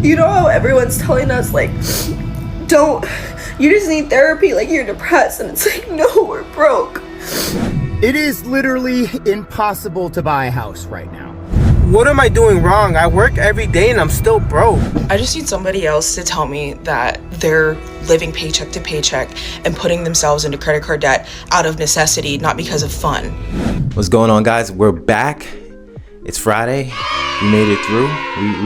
You know how everyone's telling us, like, you just need therapy, like you're depressed, and it's like, no, we're broke. It is literally impossible to buy a house right now. What am I doing wrong? I work every day and I'm still broke. I just need somebody else to tell me that they're living paycheck to paycheck and putting themselves into credit card debt out of necessity, not because of fun. What's going on, guys? We're back. It's Friday. We made it through.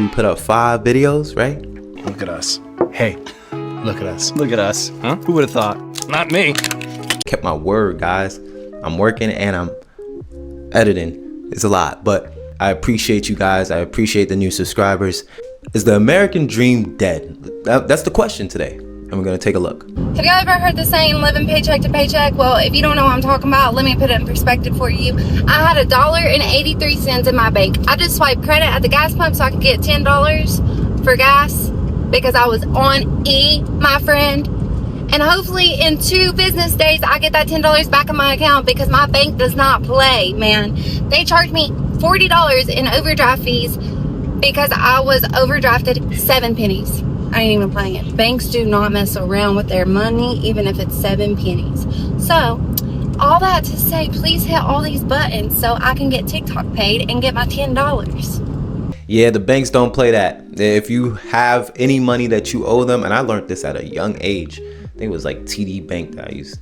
We put up 5 videos, right? Look at us. Hey, look at us. Look at us. Huh? Who would have thought? Not me. Kept my word, guys. I'm working and I'm editing. It's a lot, but I appreciate you guys. I appreciate the new subscribers. Is the American dream dead? That's the question today, and we're gonna take a look. Have y'all ever heard the saying, living paycheck to paycheck? Well, if you don't know what I'm talking about, let me put it in perspective for you. I had $1.83 in my bank. I just swiped credit at the gas pump so I could get $10 for gas because I was on E, my friend. And hopefully in 2 business days, I get that $10 back in my account because my bank does not play, man. They charged me $40 in overdraft fees because I was overdrafted 7 pennies. I ain't even playing it. Banks do not mess around with their money, even if it's 7 pennies. So, all that to say, please hit all these buttons so I can get TikTok paid and get my $10. Yeah, the banks don't play that. If you have any money that you owe them, and I learned this at a young age. I think it was like TD Bank that I used.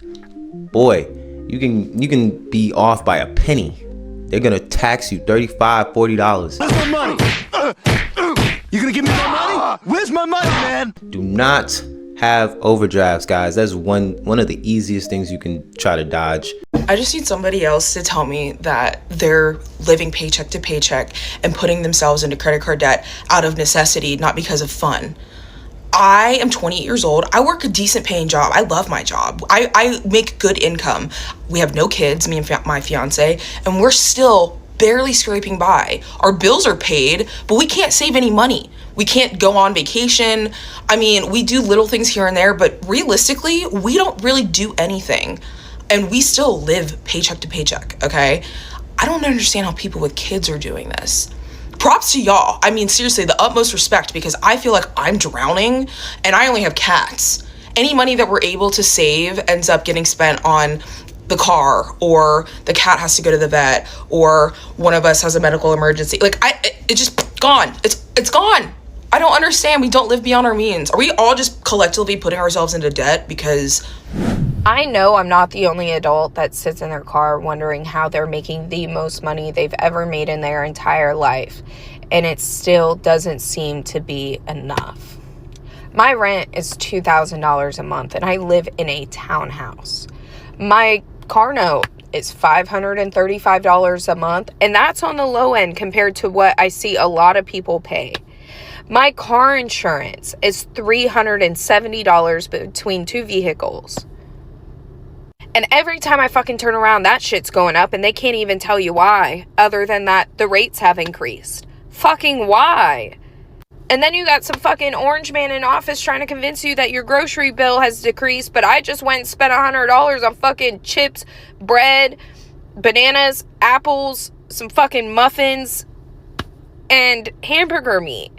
Boy, you can be off by a penny. They're gonna tax you $35, $40. Where's my money? You gonna give me my money? Where's my money, man? Do not have overdrafts, guys. That's one of the easiest things you can try to dodge. I just need somebody else to tell me that they're living paycheck to paycheck and putting themselves into credit card debt out of necessity, not because of fun. I am 28 years old. I work a decent paying job. I love my job. I make good income. We have no kids, me and my fiance, and we're still barely scraping by. Our bills are paid, but we can't save any money. We can't go on vacation. I mean, we do little things here and there, but realistically, we don't really do anything. And we still live paycheck to paycheck, okay? I don't understand how people with kids are doing this. Props to y'all. I mean, seriously, the utmost respect, because I feel like I'm drowning and I only have cats. Any money that we're able to save ends up getting spent on the car, or the cat has to go to the vet, or one of us has a medical emergency. Like, it's just gone. It's gone. I don't understand. We don't live beyond our means. Are we all just collectively putting ourselves into debt because... I know I'm not the only adult that sits in their car wondering how they're making the most money they've ever made in their entire life, and it still doesn't seem to be enough. My rent is $2,000 a month, and I live in a townhouse. My car note is $535 a month, and that's on the low end compared to what I see a lot of people pay. My car insurance is $370 between 2 vehicles. And every time I fucking turn around, that shit's going up, and they can't even tell you why, other than that the rates have increased. Fucking why? And then you got some fucking orange man in office trying to convince you that your grocery bill has decreased, but I just went and spent $100 on fucking chips, bread, bananas, apples, some fucking muffins, and hamburger meat.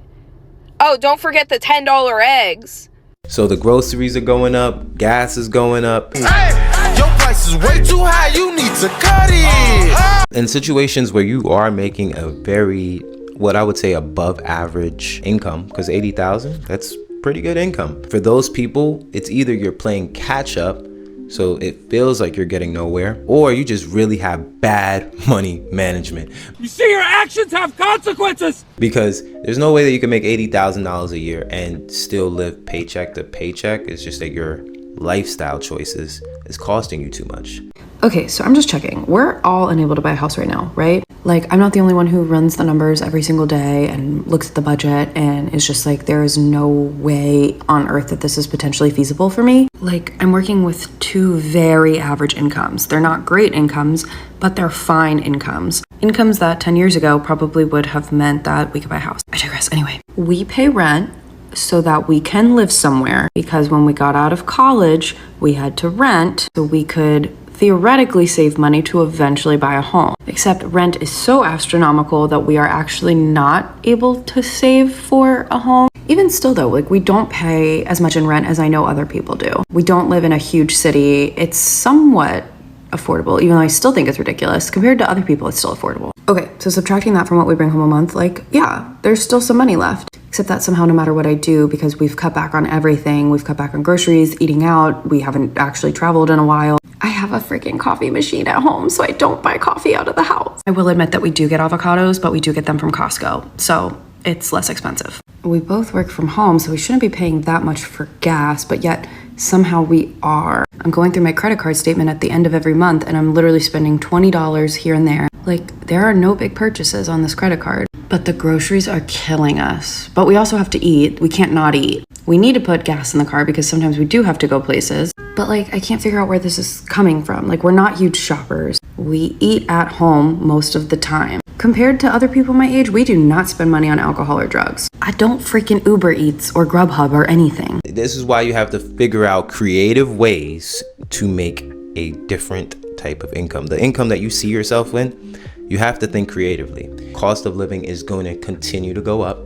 Oh, don't forget the $10 eggs. So the groceries are going up, gas is going up. Hey, your price is way too high. You need to cut it. In situations where you are making a very, what I would say, above average income, because 80,000, that's pretty good income. For those people, it's either you're playing catch up, so it feels like you're getting nowhere, or you just really have bad money management. You see, your actions have consequences. Because there's no way that you can make $80,000 a year and still live paycheck to paycheck. It's just that your lifestyle choices is costing you too much. Okay, so I'm just checking. We're all unable to buy a house right now, right? Like, I'm not the only one who runs the numbers every single day and looks at the budget and is just like, there is no way on earth that this is potentially feasible for me. Like, I'm working with 2 very average incomes. They're not great incomes, but they're fine incomes. Incomes that 10 years ago probably would have meant that we could buy a house. I digress. Anyway, we pay rent so that we can live somewhere, because when we got out of college, we had to rent so we could theoretically save money to eventually buy a home. Except rent is so astronomical that we are actually not able to save for a home. Even still though, like, we don't pay as much in rent as I know other people do. We don't live in a huge city. It's somewhat affordable, even though I still think it's ridiculous. Compared to other people, it's still affordable. Okay, so subtracting that from what we bring home a month, like, yeah, there's still some money left. Except that somehow, no matter what I do, because we've cut back on everything, we've cut back on groceries, eating out, we haven't actually traveled in a while. I have a freaking coffee machine at home, so I don't buy coffee out of the house. I will admit that we do get avocados, but we do get them from Costco, so it's less expensive. We both work from home, so we shouldn't be paying that much for gas, but yet somehow we are. I'm going through my credit card statement at the end of every month, and I'm literally spending $20 here and there. Like, there are no big purchases on this credit card, but the groceries are killing us. But we also have to eat. We can't not eat. We need to put gas in the car because sometimes we do have to go places. But like, I can't figure out where this is coming from. Like, we're not huge shoppers. We eat at home most of the time. Compared to other people my age, we do not spend money on alcohol or drugs. I don't freaking Uber Eats or Grubhub or anything. This is why you have to figure out creative ways to make a different type of income. The income that you see yourself in, you have to think creatively. Cost of living is going to continue to go up.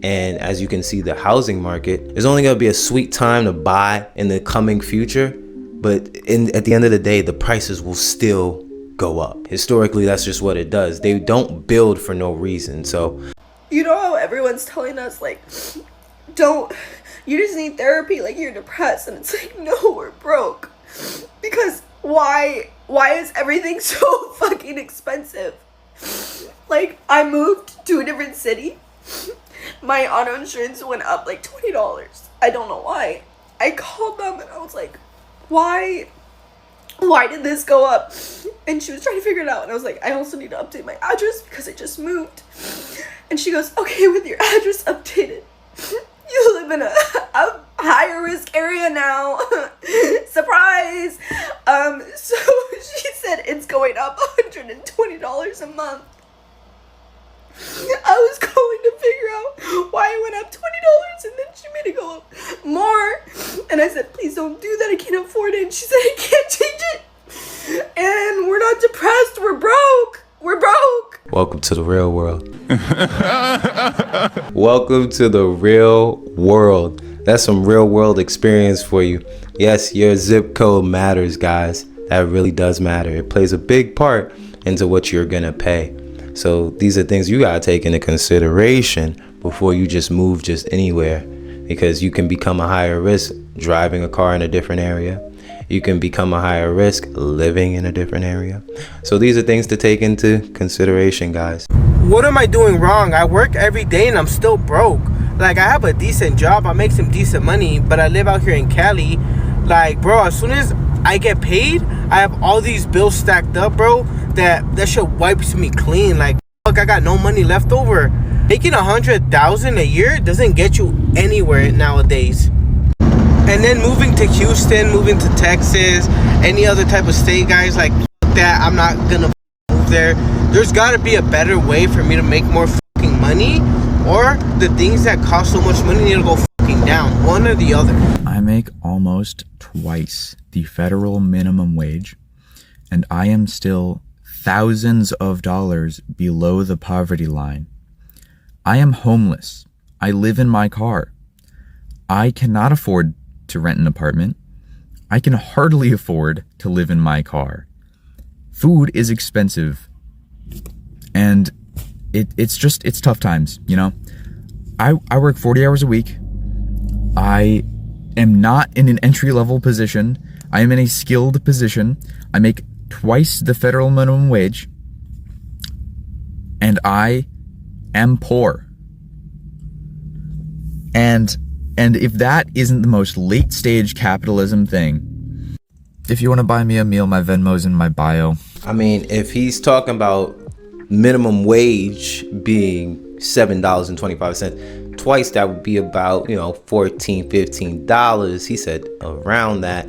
And as you can see, the housing market is only going to be a sweet time to buy in the coming future. But at the end of the day, the prices will still go up. Historically, that's just what it does. They don't build for no reason. So, you know how everyone's telling us, like, you just need therapy, like, you're depressed, and it's like, no, we're broke. Because why is everything so fucking expensive? Like, I moved to a different city. My auto insurance went up like $20. I don't know why. I called them and I was like, why did this go up? And she was trying to figure it out, and I was like, I also need to update my address because I just moved. And she goes, okay, with your address updated, you live in a higher risk area now. Surprise. So she said it's going up $120 a month. I was going to figure out why it went up $20, and then she made it go up more. And I said, please don't do that, I can't afford it. And she said, I can't change it. And we're not depressed, we're broke. We're broke. welcome to the real world. Welcome to the real world. That's some real world experience for you. Yes, your zip code matters, guys. That really does matter. It plays a big part into what you're gonna pay. So these are things you gotta take into consideration before you just move just anywhere, because you can become a higher risk driving a car in a different area. You can become a higher risk living in a different area. So these are things to take into consideration, guys. What am I doing wrong? I work every day and I'm still broke. Like, I have a decent job, I make some decent money, but I live out here in Cali. Like, bro, as soon as I get paid, I have all these bills stacked up, bro, that shit wipes me clean. Like, fuck, I got no money left over. Making $100,000 a year doesn't get you anywhere nowadays. And then moving to Houston, moving to Texas, any other type of state, guys, like, fuck that, I'm not gonna move there. There's gotta be a better way for me to make more fucking money, or the things that cost so much money need to go fucking down, one or the other. I make almost twice the federal minimum wage, and I am still thousands of dollars below the poverty line. I am homeless. I live in my car. I cannot afford to rent an apartment. I can hardly afford to live in my car. Food is expensive. And it's tough times, you know? I work 40 hours a week. I am not in an entry-level position. I am in a skilled position. I make twice the federal minimum wage. And I am poor. And if that isn't the most late-stage capitalism thing, if you want to buy me a meal, my Venmo's in my bio. I mean, if he's talking about minimum wage being $7.25, twice that would be about, $14, $15. He said around that.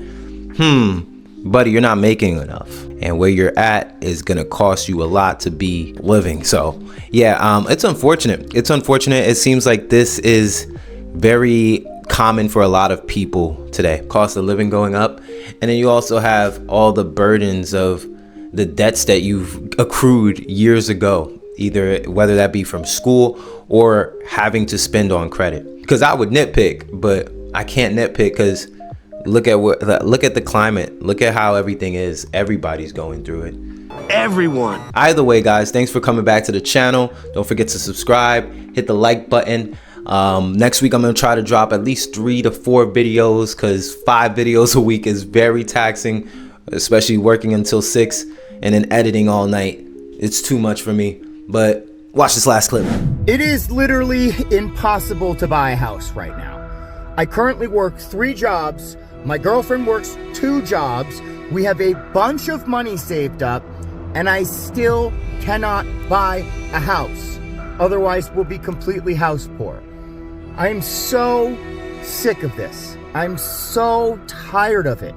Buddy, you're not making enough. And where you're at is gonna cost you a lot to be living. So yeah, it's unfortunate. It seems like this is very common for a lot of people today. Cost of living going up, and then you also have all the burdens of the debts that you've accrued years ago, either whether that be from school or having to spend on credit. Because I would nitpick, but I can't nitpick because look at the climate. Look at how everything is. Everybody's going through it. Everyone. Either way, guys, thanks for coming back to the channel. Don't forget to subscribe, hit the like button. Next week I'm gonna try to drop at least 3 to 4 videos, because 5 videos a week is very taxing, especially working until 6 and then editing all night. It's too much for me. But watch this last clip. It is literally impossible to buy a house right now. I currently work 3 jobs. My girlfriend works 2 jobs. We have a bunch of money saved up, and I still cannot buy a house. Otherwise, we'll be completely house poor. I am so sick of this. I'm so tired of it.